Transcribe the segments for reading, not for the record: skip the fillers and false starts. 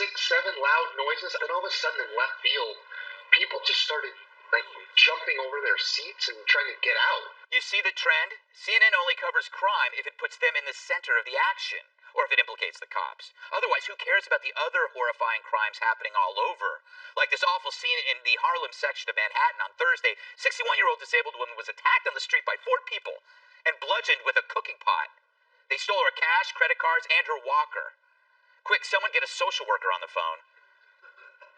6, 7 loud noises, and all of a sudden in left field, people just started like jumping over their seats and trying to get out. You see the trend? CNN only covers crime if it puts them in the center of the action, or if it implicates the cops. Otherwise, who cares about the other horrifying crimes happening all over? Like this awful scene in the Harlem section of Manhattan on Thursday. 61-year-old disabled woman was attacked on the street by 4 people and bludgeoned with a cooking pot. They stole her cash, credit cards, and her walker. Quick, someone get a social worker on the phone.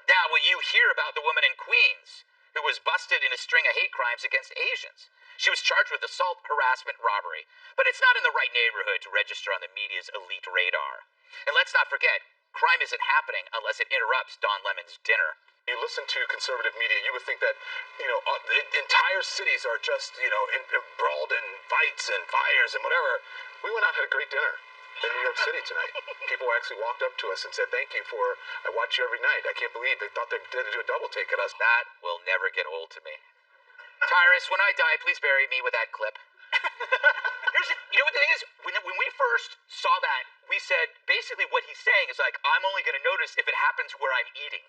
Now, will you hear about the woman in Queens who was busted in a string of hate crimes against Asians? She was charged with assault, harassment, robbery. But it's not in the right neighborhood to register on the media's elite radar. And let's not forget, crime isn't happening unless it interrupts Don Lemon's dinner. You listen to conservative media, you would think that, entire cities are just, embroiled in fights and fires and whatever. We went out and had a great dinner in New York City tonight. People actually walked up to us and said, thank you for, I watch you every night. I can't believe they thought they did do a double take at us. That will never get old to me. Tyrus, when I die, please bury me with that clip. You know what the thing is? When we first saw that, we said, basically what he's saying is like, I'm only going to notice if it happens where I'm eating.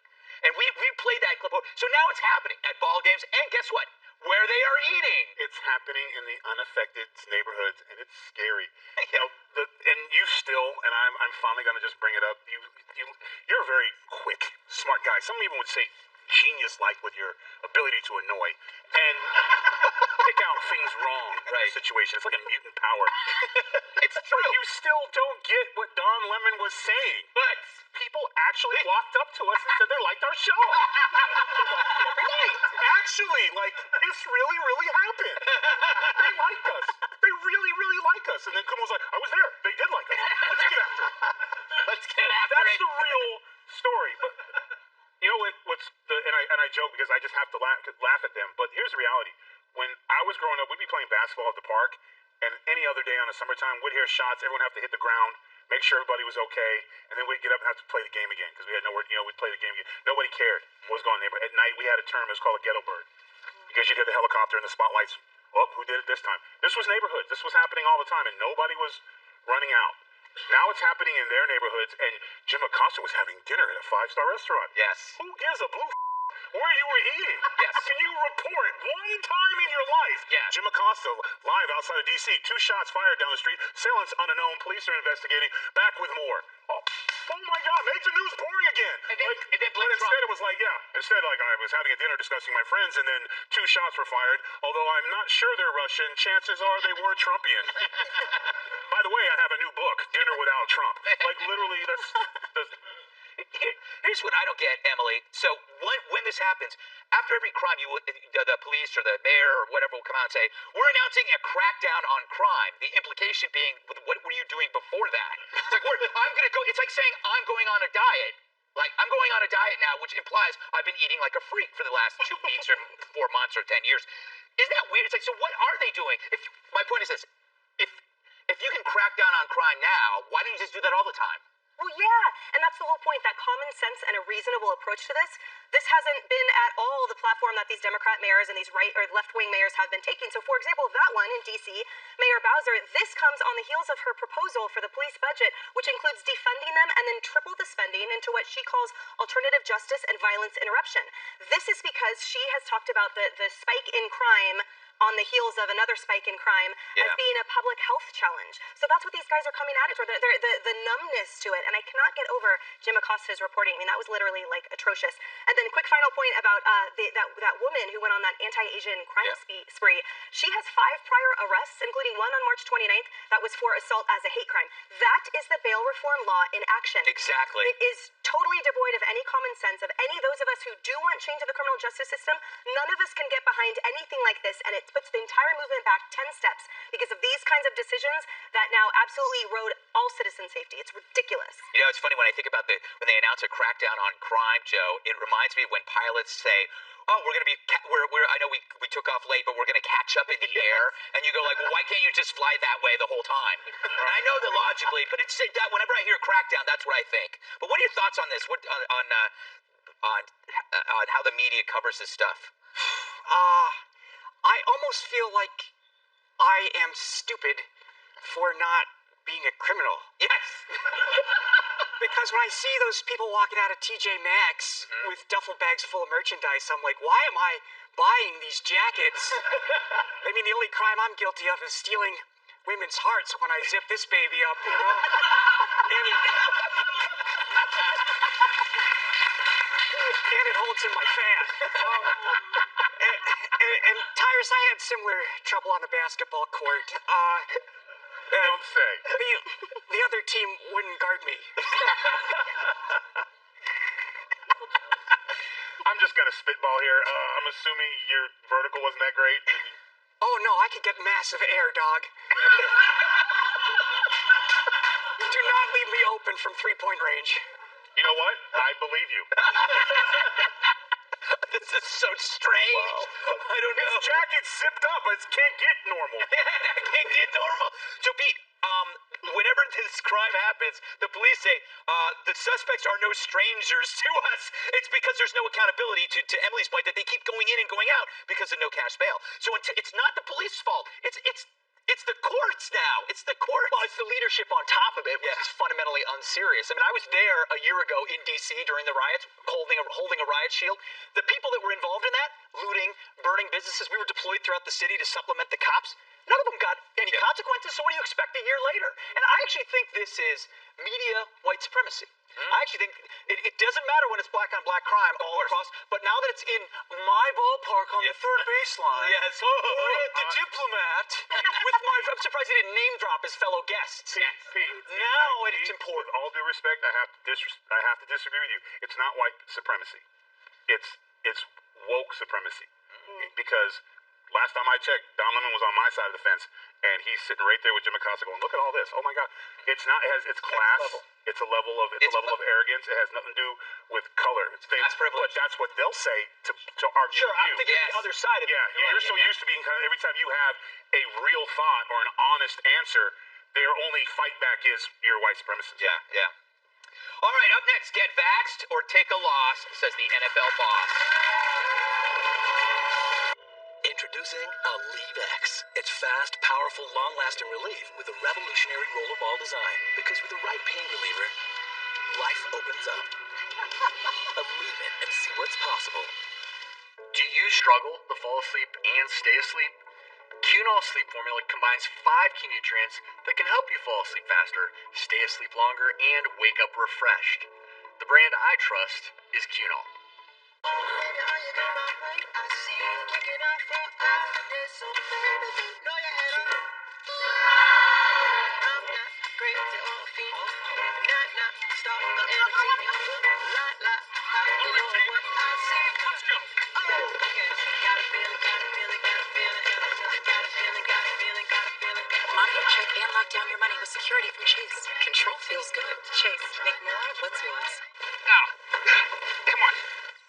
And we played that clip. So now it's happening at ball games, and guess what? Where they are eating. It's happening in the unaffected neighborhoods, and it's scary. And you still, and I'm finally going to just bring it up, you're a very quick, smart guy. Some even would say genius-like with your ability to annoy and pick out things wrong in the situation. It's like a mutant power. It's true. But you still don't get what Don Lemon was saying. But people actually walked up to us and said they liked our show. Actually, this really, really happened. They liked us. They really, really like us. And then Kumo was like, I was there. They did like us. Let's get after it. Let's get after That's it. the real story. But you know and I joke because I just have to laugh at them. But here's the reality. When I was growing up, we'd be playing basketball at the park, and any other day on the summertime, we'd hear shots. Everyone would have to hit the ground, make sure everybody was okay, and then we'd get up and have to play the game again because we had nowhere. We'd play the game again. Nobody cared what was going on there. But at night, we had a term. It was called a ghetto bird because you'd hear the helicopter and the spotlights. Well, who did it this time? This was neighborhoods. This was happening all the time, and nobody was running out. Now it's happening in their neighborhoods, and Jim Acosta was having dinner at a 5-star restaurant. Yes. Who gives a blue where you were eating? Yes. Can you report one time in your life? Yeah. Jim Acosta, live outside of D.C., 2 shots fired down the street. Assailants unknown. Police are investigating. Back with more. Oh my God, make the news boring again. And then but instead it was like, I was having a dinner discussing my friends, and then 2 shots were fired. Although I'm not sure they're Russian, chances are they were Trumpian. By the way, I have a new book, Dinner Without Trump. Literally, that's... Here's what I don't get, Emily. So when this happens, after every crime, the police or the mayor or whatever will come out and say, we're announcing a crackdown on crime. The implication being, what were you doing before that? It's like, I'm going to go. It's like saying I'm going on a diet. Like, I'm going on a diet now, which implies I've been eating like a freak for the last 2 weeks or 4 months or 10 years. Isn't that weird? It's like, so what are they doing? My point is this. If you can crack down on crime now, why don't you just do that all the time? Well, yeah, and that's the whole point, that common sense and a reasonable approach to this. This hasn't been at all the platform that these Democrat mayors and these right or left-wing mayors have been taking. So, for example, that one in D.C., Mayor Bowser, this comes on the heels of her proposal for the police budget, which includes defunding them and then triple the spending into what she calls alternative justice and violence interruption. This is because she has talked about the spike in crime on the heels of another spike in crime as being a public health challenge. So that's what these guys are coming at it, or the numbness to it. And I cannot get over Jim Acosta's reporting. I mean, that was literally atrocious. And then quick final point about that woman who went on that anti-Asian crime spree. She has 5 prior arrests, including one on March 29th that was for assault as a hate crime. That is the bail reform law in action. Exactly. It is totally devoid of any common sense, of any of those of us who do want change of the criminal justice system. None of us can get behind anything like this, and it puts the entire movement back 10 steps because of these kinds of decisions that now absolutely erode all citizen safety. It's ridiculous. It's funny when I think about when they announce a crackdown on crime, Joe, it reminds me when pilots say, oh, we're going to be, I know we took off late, but we're going to catch up in the air. And you go like, well, why can't you just fly that way the whole time? And I know that logically, but it's that whenever I hear crackdown, that's what I think. But what are your thoughts on this? On how the media covers this stuff? I almost feel like I am stupid for not being a criminal. Yes. Because Sometimes when I see those people walking out of TJ Maxx with duffel bags full of merchandise, I'm like, why am I buying these jackets? I mean, the only crime I'm guilty of is stealing women's hearts when I zip this baby up, you know? And it holds in my fan. And Tyrus, I had similar trouble on the basketball court. Don't say. The other team wouldn't guard me. I'm just gonna spitball here. I'm assuming your vertical wasn't that great. Oh no, I could get massive air, dog. Do not leave me open from 3-point range. You know what? I believe you. This is so strange. Wow. I don't know. His jacket's zipped up. It can't get normal. Can't get normal. So Pete, whenever this crime happens, the police say the suspects are no strangers to us. It's because there's no accountability, to Emily's point, that they keep going in and going out because of no cash bail. So it's not the police's fault. It's the courts now. It's the courts. Well, it's the leadership on top of it, which is fundamentally unserious. I mean, I was there a year ago in D.C. during the riots, holding a riot shield. The people that were involved in that, looting, burning businesses, we were deployed throughout the city to supplement the cops. None of them got any consequences, so what do you expect a year later? And I actually think this is media white supremacy. I actually think it doesn't matter when it's black on black crime all across, but now that it's in my ballpark on the third baseline, the diplomat, I'm surprised he didn't name drop his fellow guests. Pete, Now it's important. With all due respect, I have to disagree with you. It's not white supremacy. It's woke supremacy. Because last time I checked, Don Lemon was on my side of the fence, and he's sitting right there with Jim Acosta going, "Look at all this! Oh my God!" It's not. It's class. It's a level of arrogance. It has nothing to do with color. It's things, privilege. but that's what they'll say to argue Sure, with I'm you. thinking the other side of it. You're so used to being kind of, every time you have a real thought or an honest answer, their only fight back is you're white supremacist. Yeah. All right, up next, get vaxxed or take a loss, says the NFL boss. Introducing Aleve X. It's fast, powerful, long-lasting relief with a revolutionary rollerball design. Because with the right pain reliever, life opens up. Aleve it and see what's possible. Do you struggle to fall asleep and stay asleep? Cunol Sleep Formula combines 5 key nutrients that can help you fall asleep faster, stay asleep longer, and wake up refreshed. The brand I trust is Cunol. Monitor, check, and lock down your money with security from Chase. Control feels good. Chase, make more of what's yours. Now, come on.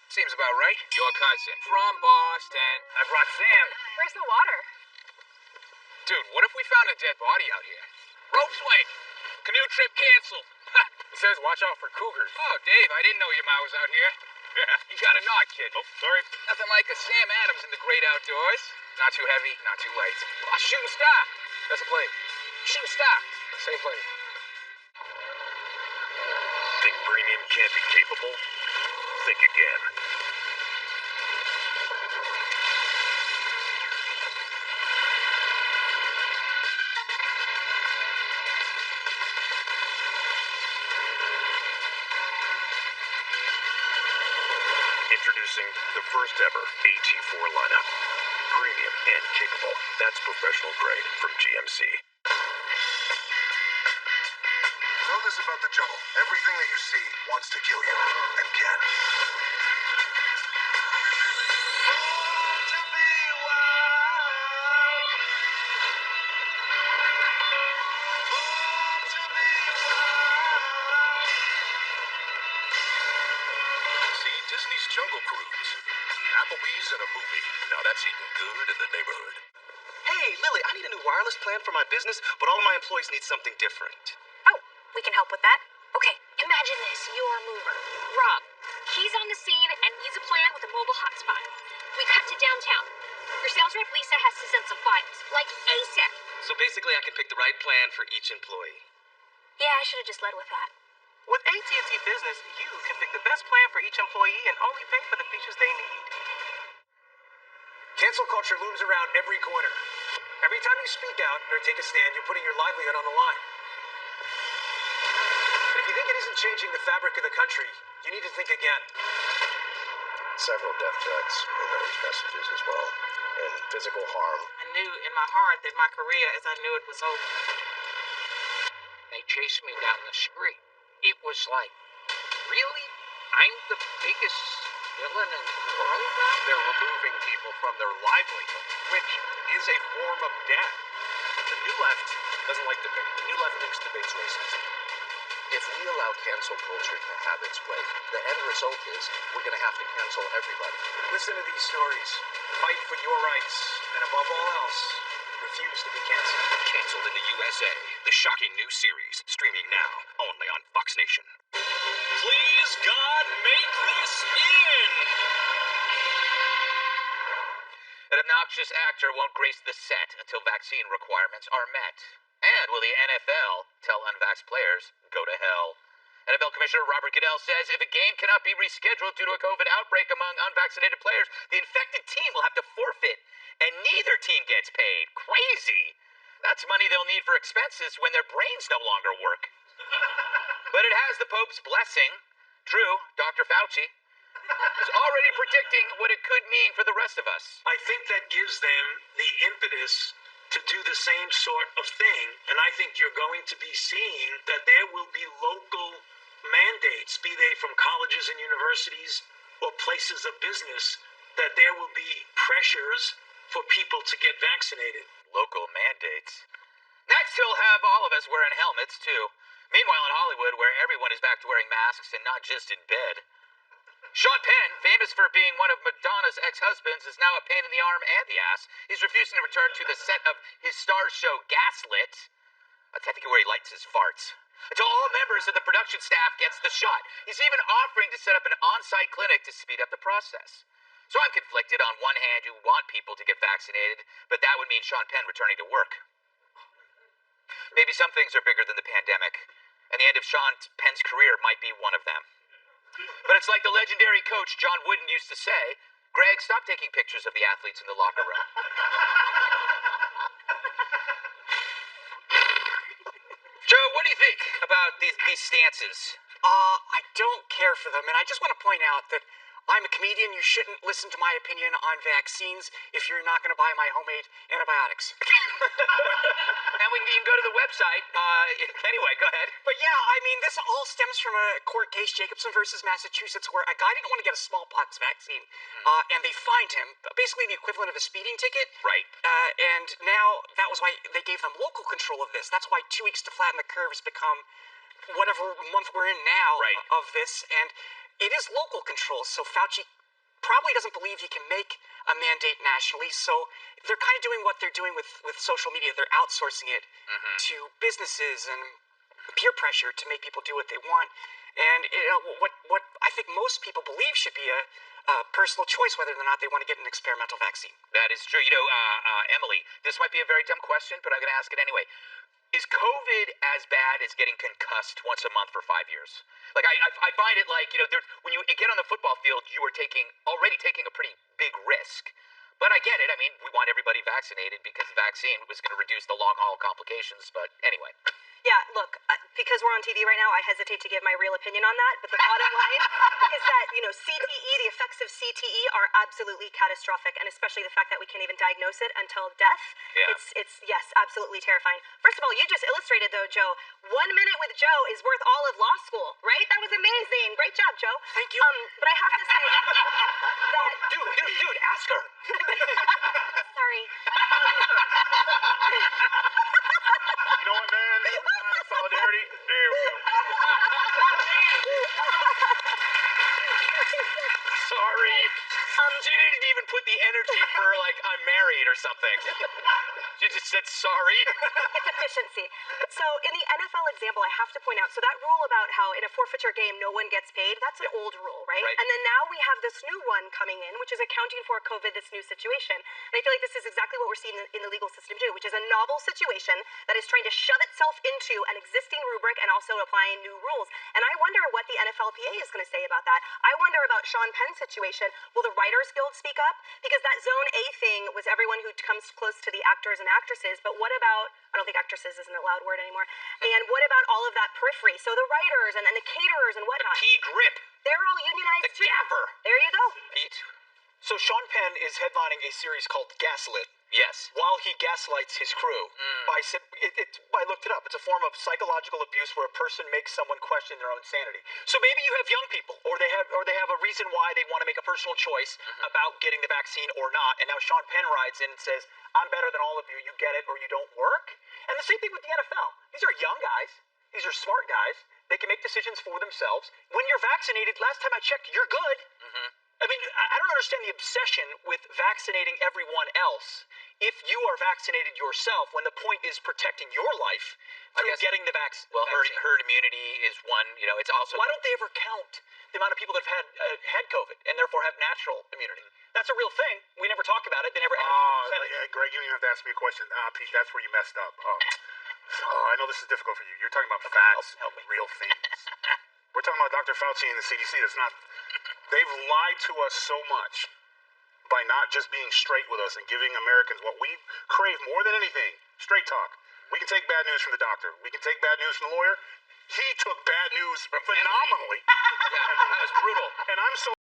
Seems about right. Your cousin from Boston. I brought Sam. Where's the water? Dude, what if we found a dead body out here? Rope swing. Canoe trip canceled. It says watch out for cougars. Oh, Dave, I didn't know your ma was out here. You got a nod, kid. Oh, sorry. Nothing like a Sam Adams in the great outdoors. Not too heavy, not too light. Oh, shooting star. That's a plane. Shooting star. Same plane. Think premium can't be capable? Think again. Introducing the first ever AT4 lineup. Premium and capable. That's professional grade from GMC. Know this about the jungle. Everything that you see wants to kill you, and can. See Disney's Jungle Cruise. Applebee's and a movie. Now that's eating good in the neighborhood. Hey, Lily, I need a new wireless plan for my business, but all of my employees need something different. Oh, we can help with that. Okay, imagine this. Your mover, Rob. He's on the scene and needs a plan with a mobile hotspot. We cut to downtown. Your sales rep, Lisa, has to send some files, like ASAP. So basically, I can pick the right plan for each employee. Yeah, I should have just led with that. With AT&T Business, you can pick the best plan for each employee and only pay for the features they need. Cancel culture looms around every corner. Every time you speak out or take a stand, you're putting your livelihood on the line. And if you think it isn't changing the fabric of the country, you need to think again. Several death threats in those messages as well, and physical harm. I knew in my heart that my career, as I knew it, was over. They chased me down the street. It was like, really? I'm the biggest villain in the world now? They're removing people from their livelihood, which is a form of death. The New Left doesn't like debate. The New Left thinks debate's racist. If we allow cancel culture to have its way, the end result is we're going to have to cancel everybody. Listen to these stories. Fight for your rights. And above all else, refuse to be canceled. Canceled in the USA. The shocking new series. Streaming now. Only on Fox Nation. Please, God, make this end! An obnoxious actor won't grace the set until vaccine requirements are met. And will the NFL tell unvaxxed players, go to hell? NFL Commissioner Robert Goodell says if a game cannot be rescheduled due to a COVID outbreak among unvaccinated players, the infected team will have to forfeit, and neither team gets paid. Crazy! That's money they'll need for expenses when their brains no longer work. But it has the Pope's blessing. True, Dr. Fauci is already predicting what it could mean for the rest of us. I think that gives them the impetus to do the same sort of thing. And I think you're going to be seeing that there will be local mandates, be they from colleges and universities or places of business, that there will be pressures for people to get vaccinated. Local mandates. Next, he'll have all of us wearing helmets, too. Meanwhile, in Hollywood, where everyone is back to wearing masks and not just in bed, Sean Penn, famous for being one of Madonna's ex-husbands, is now a pain in the arm and the ass. He's refusing to return to the set of his star show Gaslit. That's, I think, where he lights his farts. Until all members of the production staff gets the shot. He's even offering to set up an on-site clinic to speed up the process. So I'm conflicted. On one hand, you want people to get vaccinated, but that would mean Sean Penn returning to work. Maybe some things are bigger than the pandemic, and the end of Sean Penn's career might be one of them. But it's like the legendary coach John Wooden used to say, Greg, stop taking pictures of the athletes in the locker room. Joe, what do you think about these stances? I don't care for them, and I just want to point out that I'm a comedian. You shouldn't listen to my opinion on vaccines if you're not going to buy my homemade antibiotics. And you can go to the website. Anyway, go ahead. But yeah, I mean, this all stems from a court case, Jacobson versus Massachusetts, where a guy didn't want to get a smallpox vaccine, and they fined him, basically the equivalent of a speeding ticket. Right. And now that was why they gave them local control of this. That's why 2 weeks to flatten the curve has become whatever month we're in now of this, and it is local control. So Fauci probably doesn't believe he can make a mandate nationally, so they're kind of doing what they're doing with social media. They're outsourcing it to businesses and peer pressure to make people do what they want. And what I think most people believe should be a personal choice whether or not they want to get an experimental vaccine. That is true. You know, Emily, this might be a very dumb question, but I'm going to ask it anyway. Is COVID as bad as getting concussed once a month for 5 years? Like, I find it like, you know, when you get on the football field, you are already taking a pretty big risk. But I get it. I mean, we want everybody vaccinated because the vaccine was going to reduce the long-haul complications. But anyway. Yeah, look, because we're on TV right now, I hesitate to give my real opinion on that. But the bottom line is that, you know, CTE, the effects of CTE are absolutely catastrophic. And especially the fact that we can't even diagnose it until death. Yeah. It's yes, absolutely terrifying. First of all, you just illustrated, though, Joe, 1 minute with Joe is worth all of law school, right? That was amazing. Great job, Joe. Thank you. But I have to say that... Dude, ask her. Sorry. You know what, man? Solidarity. There we go. Sorry. She didn't even put the energy for, like, I'm married or something. She just said sorry. It's efficiency. So in the NFL example, I have to point out, so that rule about how in a forfeiture game no one gets paid, that's an old rule, right? And then now we have this new one coming in, which is accounting for COVID, this new situation. And I feel like this is exactly what we're seeing in the legal system too, which is a novel situation that is trying to shove itself into an existing rubric and also applying new rules. And I wonder what NFLPA is going to say about that. I wonder about Sean Penn's situation. Will the Writers Guild speak up? Because that Zone A thing was everyone who comes close to the actors and actresses, but what about, I don't think actresses isn't a loud word anymore, and what about all of that periphery? So the writers and the caterers and whatnot. Key grip. They're all unionized The too. gaffer. There you go. Pete? So Sean Penn is headlining a series called Gaslit. Yes. While he gaslights his crew, I looked it up. It's a form of psychological abuse where a person makes someone question their own sanity. So maybe you have young people, or they have a reason why they want to make a personal choice about getting the vaccine or not. And now Sean Penn rides in and says, "I'm better than all of you. You get it or you don't work." And the same thing with the NFL. These are young guys. These are smart guys. They can make decisions for themselves. When you're vaccinated, last time I checked, you're good. I mean, I don't understand the obsession with vaccinating everyone else if you are vaccinated yourself when the point is protecting your life through getting the vaccine. Well, herd immunity is one. You know, it's also. Why don't they ever count the amount of people that have had COVID and therefore have natural immunity? That's a real thing. We never talk about it. They never. Greg, you don't even have to ask me a question. Pete, that's where you messed up. I know this is difficult for you. You're talking about facts, real things. We're talking about Dr. Fauci and the CDC. That's not. They've lied to us so much by not just being straight with us and giving Americans what we crave more than anything: straight talk. We can take bad news from the doctor. We can take bad news from the lawyer. He took bad news phenomenally. That was brutal. And I'm so